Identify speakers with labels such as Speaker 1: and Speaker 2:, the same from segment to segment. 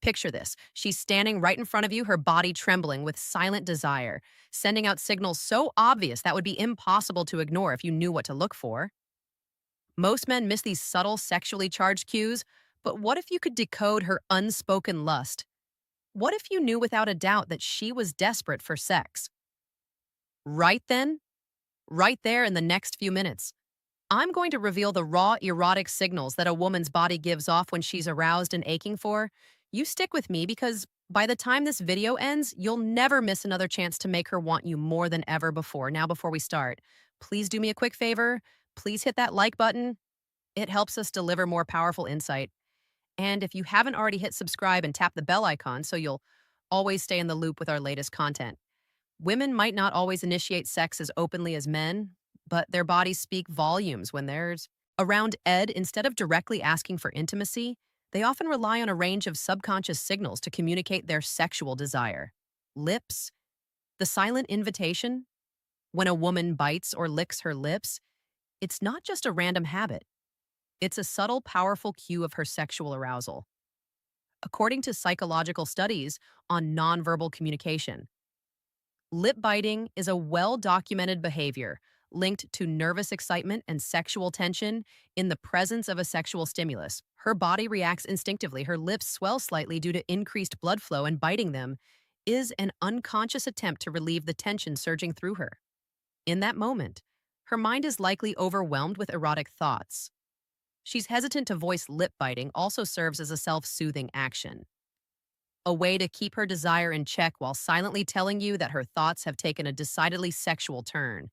Speaker 1: Picture this. She's standing right in front of you, her body trembling with silent desire, sending out signals so obvious that would be impossible to ignore if you knew what to look for. Most men miss these subtle sexually charged cues, but what if you could decode her unspoken lust? What if you knew without a doubt that she was desperate for sex? Right then, right there in the next few minutes, I'm going to reveal the raw erotic signals that a woman's body gives off when she's aroused and aching for. You stick with me because by the time this video ends, you'll never miss another chance to make her want you more than ever before. Now, before we start, please do me a quick favor. Please hit that like button. It helps us deliver more powerful insight. And if you haven't already hit subscribe and tap the bell icon so you'll always stay in the loop with our latest content. Women might not always initiate sex as openly as men, but their bodies speak volumes when there's around Ed. Instead of directly asking for intimacy, they often rely on a range of subconscious signals to communicate their sexual desire. Lips, the silent invitation. When a woman bites or licks her lips, it's not just a random habit. It's a subtle, powerful cue of her sexual arousal. According to psychological studies on nonverbal communication, lip biting is a well-documented behavior linked to nervous excitement and sexual tension in the presence of a sexual stimulus. Her body reacts instinctively. Her lips swell slightly due to increased blood flow, and biting them is an unconscious attempt to relieve the tension surging through her. In that moment, her mind is likely overwhelmed with erotic thoughts. She's hesitant to voice lip biting also serves as a self-soothing action, a way to keep her desire in check while silently telling you that her thoughts have taken a decidedly sexual turn.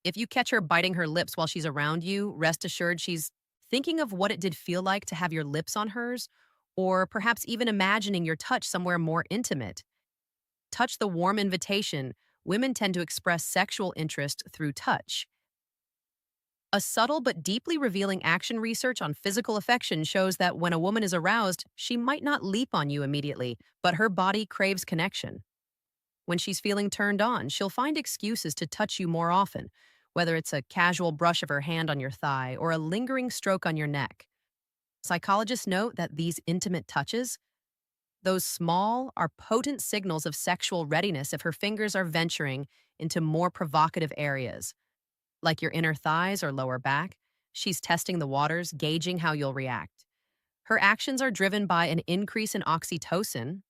Speaker 1: If you catch her biting her lips while she's around you, rest assured she's thinking of what it did feel like to have your lips on hers, or perhaps even imagining your touch somewhere more intimate. Touch, the warm invitation. Women tend to express sexual interest through touch. A subtle but deeply revealing action research on physical affection shows that when a woman is aroused, she might not leap on you immediately, but her body craves connection. When she's feeling turned on, she'll find excuses to touch you more often, whether it's a casual brush of her hand on your thigh or a lingering stroke on your neck. Psychologists note that these intimate touches, those small, are potent signals of sexual readiness if her fingers are venturing into more provocative areas, like your inner thighs or lower back. She's testing the waters, gauging how you'll react. Her actions are driven by an increase in oxytocin,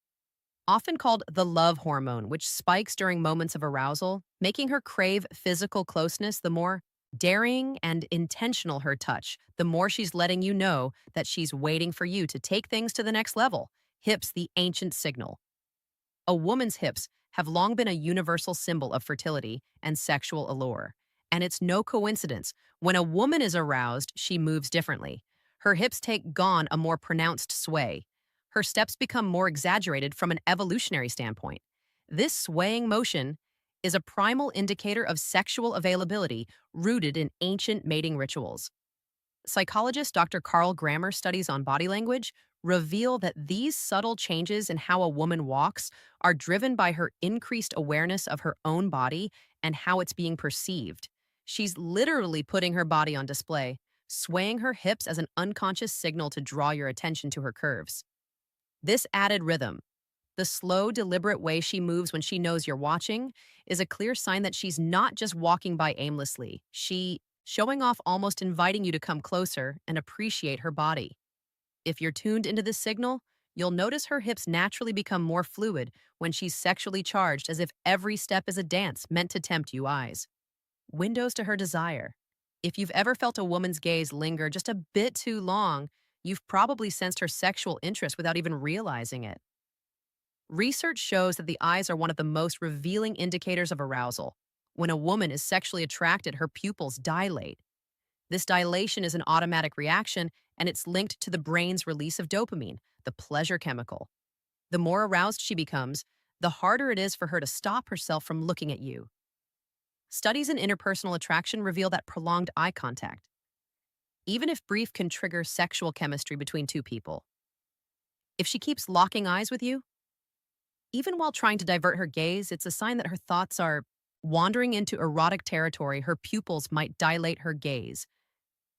Speaker 1: often called the love hormone, which spikes during moments of arousal, making her crave physical closeness. The more daring and intentional her touch, the more she's letting you know that she's waiting for you to take things to the next level. Hips, the ancient signal. A woman's hips have long been a universal symbol of fertility and sexual allure. And it's no coincidence. When a woman is aroused, she moves differently. Her hips take on a more pronounced sway. Her steps become more exaggerated from an evolutionary standpoint. This swaying motion is a primal indicator of sexual availability rooted in ancient mating rituals. Psychologist Dr. Carl Grammer's studies on body language reveal that these subtle changes in how a woman walks are driven by her increased awareness of her own body and how it's being perceived. She's literally putting her body on display, swaying her hips as an unconscious signal to draw your attention to her curves. This added rhythm, the slow, deliberate way she moves when she knows you're watching, is a clear sign that she's not just walking by aimlessly. She's showing off, almost inviting you to come closer and appreciate her body. If you're tuned into this signal, you'll notice her hips naturally become more fluid when she's sexually charged, as if every step is a dance meant to tempt you eyes. Windows to her desire. If you've ever felt a woman's gaze linger just a bit too long, you've probably sensed her sexual interest without even realizing it. Research shows that the eyes are one of the most revealing indicators of arousal. When a woman is sexually attracted, her pupils dilate. This dilation is an automatic reaction, and it's linked to the brain's release of dopamine, the pleasure chemical. The more aroused she becomes, the harder it is for her to stop herself from looking at you. Studies in interpersonal attraction reveal that prolonged eye contact, even if brief, can trigger sexual chemistry between two people. If she keeps locking eyes with you, even while trying to divert her gaze, it's a sign that her thoughts are wandering into erotic territory. Her pupils might dilate, her gaze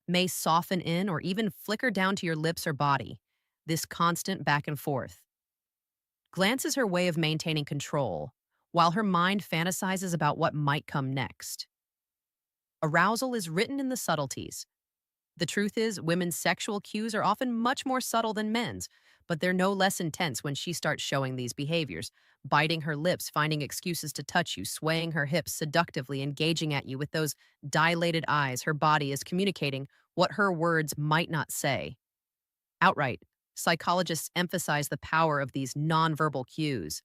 Speaker 1: may soften in or even flicker down to your lips or body. This constant back and forth Glance is her way of maintaining control, while her mind fantasizes about what might come next. Arousal is written in the subtleties. The truth is, women's sexual cues are often much more subtle than men's, but they're no less intense when she starts showing these behaviors, biting her lips, finding excuses to touch you, swaying her hips seductively, engaging at you with those dilated eyes. Her body is communicating what her words might not say. Outright, psychologists emphasize the power of these nonverbal cues.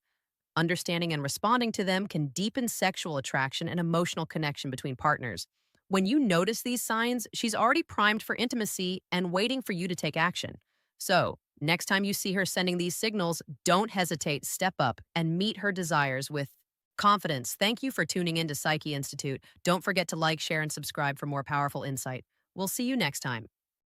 Speaker 1: Understanding and responding to them can deepen sexual attraction and emotional connection between partners. When you notice these signs, she's already primed for intimacy and waiting for you to take action. So, next time you see her sending these signals, don't hesitate, step up, and meet her desires with confidence. Thank you for tuning in to Psyche Institute. Don't forget to like, share, and subscribe for more powerful insight. We'll see you next time.